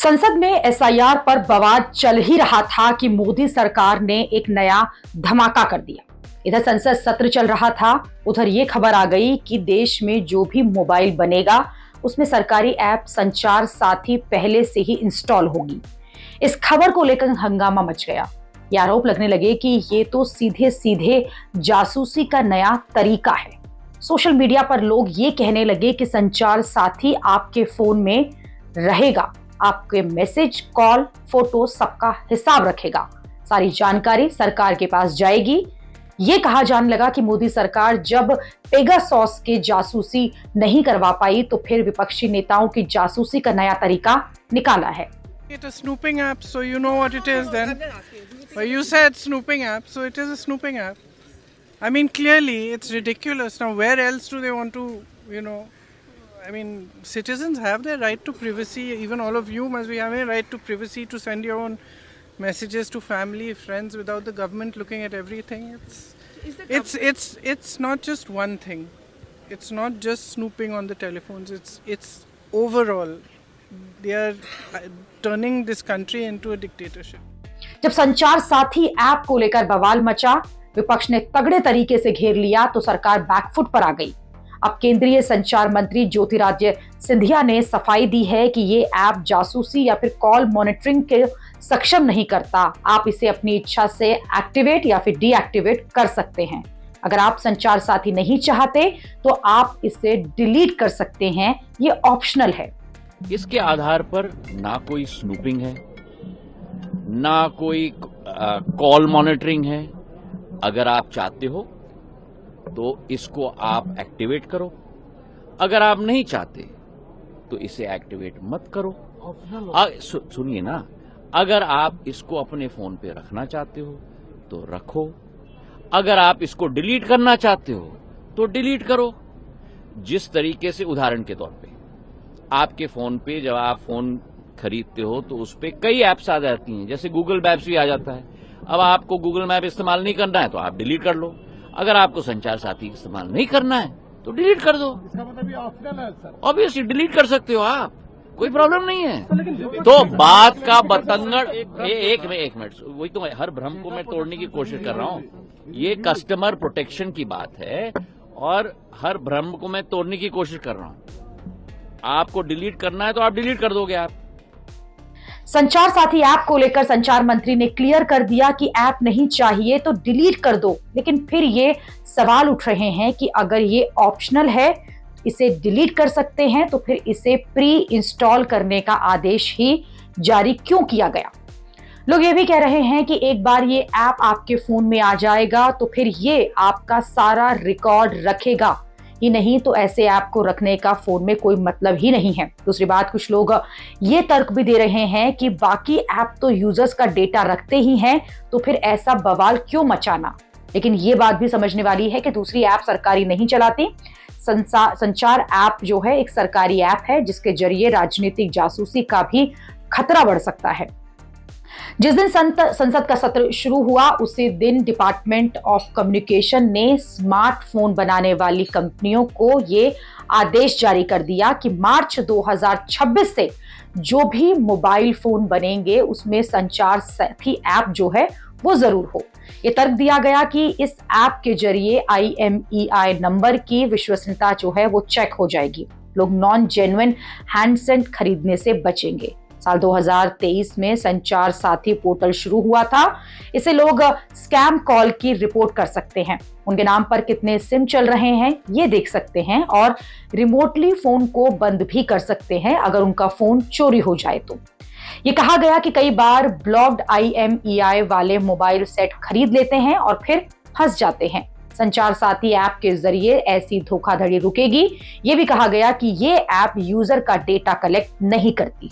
संसद में एसआईआर पर बवाल चल ही रहा था कि मोदी सरकार ने एक नया धमाका कर दिया। इधर संसद सत्र चल रहा था, उधर ये खबर आ गई कि देश में जो भी मोबाइल बनेगा उसमें सरकारी ऐप संचार साथी पहले से ही इंस्टॉल होगी। इस खबर को लेकर हंगामा मच गया। ये आरोप लगने लगे कि ये तो सीधे सीधे जासूसी का नया तरीका है। सोशल मीडिया पर लोग ये कहने लगे कि संचार साथी आपके फोन में रहेगा, आपके मैसेज, कॉल, फोटो सबका हिसाब रखेगा, सारी जानकारी सरकार के पास जाएगी। ये कहा जाने लगा कि मोदी सरकार जब पेगासॉस के जासूसी नहीं करवा पाई तो फिर विपक्षी नेताओं की जासूसी का नया तरीका निकाला है। It is snooping app, so you know what it is then. But you said snooping app, so it is a snooping app. I mean, clearly, it's ridiculous. Now, where else do they want to, I mean, citizens have their right to privacy. Even all of you must be having a right to privacy to send your own messages to family, friends, without the government looking at everything. It's not just one thing. It's not just snooping on the telephones. It's overall. They are turning this country into a dictatorship. जब संचार साथी app को लेकर बवाल मचा, विपक्ष ने तगड़े तरीके से घेर लिया तो सरकार बैकफुट पर आ गई। अब केंद्रीय संचार मंत्री ज्योतिरादित्य सिंधिया ने सफाई दी है कि ये ऐप जासूसी या फिर कॉल मॉनिटरिंग के सक्षम नहीं करता। आप इसे अपनी इच्छा से एक्टिवेट या फिर डीएक्टिवेट कर सकते हैं। अगर आप संचार साथी नहीं चाहते तो आप इसे डिलीट कर सकते हैं, ये ऑप्शनल है। इसके आधार पर ना कोई स्नूपिंग है, ना कोई कॉल मॉनिटरिंग है। अगर आप चाहते हो तो इसको आप एक्टिवेट करो, अगर आप नहीं चाहते तो इसे एक्टिवेट मत करो। सुनिए ना, अगर आप इसको अपने फोन पे रखना चाहते हो तो रखो, अगर आप इसको डिलीट करना चाहते हो तो डिलीट करो। जिस तरीके से, उदाहरण के तौर पे, आपके फोन पे जब आप फोन खरीदते हो तो उस पे कई ऐप्स आ जाती हैं, जैसे गूगल मैप्स भी आ जाता है। अब आपको गूगल मैप इस्तेमाल नहीं करना है तो आप डिलीट कर लो। अगर आपको संचार साथी इस्तेमाल नहीं करना है तो डिलीट कर दो। इसका मतलब ये ऑप्शनल है सर। ऑब्वियसली डिलीट कर सकते हो आप, कोई प्रॉब्लम नहीं है। तो बात का बतंगड़ एक मिनट, वही तो हर भ्रम को मैं तोड़ने की कोशिश कर रहा हूँ। ये कस्टमर प्रोटेक्शन की बात है और हर भ्रम को मैं तोड़ने की कोशिश कर रहा हूँ। आपको डिलीट करना है तो आप डिलीट कर दोगे। आप संचार साथी ऐप को लेकर संचार मंत्री ने क्लियर कर दिया कि ऐप नहीं चाहिए तो डिलीट कर दो। लेकिन फिर ये सवाल उठ रहे हैं कि अगर ये ऑप्शनल है, इसे डिलीट कर सकते हैं, तो फिर इसे प्री इंस्टॉल करने का आदेश ही जारी क्यों किया गया। लोग ये भी कह रहे हैं कि एक बार ये ऐप आपके फोन में आ जाएगा तो फिर ये आपका सारा रिकॉर्ड रखेगा ही नहीं, तो ऐसे ऐप को रखने का फोन में कोई मतलब ही नहीं है। दूसरी बात, कुछ लोग ये तर्क भी दे रहे हैं कि बाकी ऐप तो यूजर्स का डेटा रखते ही हैं, तो फिर ऐसा बवाल क्यों मचाना। लेकिन ये बात भी समझने वाली है कि दूसरी ऐप सरकारी नहीं चलाती। संचार ऐप जो है एक सरकारी ऐप है जिसके जरिए राजनीतिक जासूसी का भी खतरा बढ़ सकता है। जिस दिन संसद का सत्र शुरू हुआ उसी दिन डिपार्टमेंट ऑफ कम्युनिकेशन ने स्मार्टफोन बनाने वाली कंपनियों को ये आदेश जारी कर दिया कि मार्च 2026 से जो भी मोबाइल फोन बनेंगे उसमें संचार साथी ऐप जो है वो जरूर हो। ये तर्क दिया गया कि इस ऐप के जरिए IMEI नंबर की विश्वसनीयता जो है वो चेक हो जाएगी। लोग नॉन जेन्युइन हैंडसेट खरीदने से बचेंगे। साल 2023 में संचार साथी पोर्टल शुरू हुआ था। इसे लोग स्कैम कॉल की रिपोर्ट कर सकते हैं, उनके नाम पर कितने सिम चल रहे हैं ये देख सकते हैं और रिमोटली फोन को बंद भी कर सकते हैं अगर उनका फोन चोरी हो जाए तो। ये कहा गया कि कई बार ब्लॉक्ड IMEI वाले मोबाइल सेट खरीद लेते हैं और फिर फंस जाते हैं। संचार साथी ऐप के जरिए ऐसी धोखाधड़ी रुकेगी। ये भी कहा गया कि ये ऐप यूजर का डेटा कलेक्ट नहीं करती।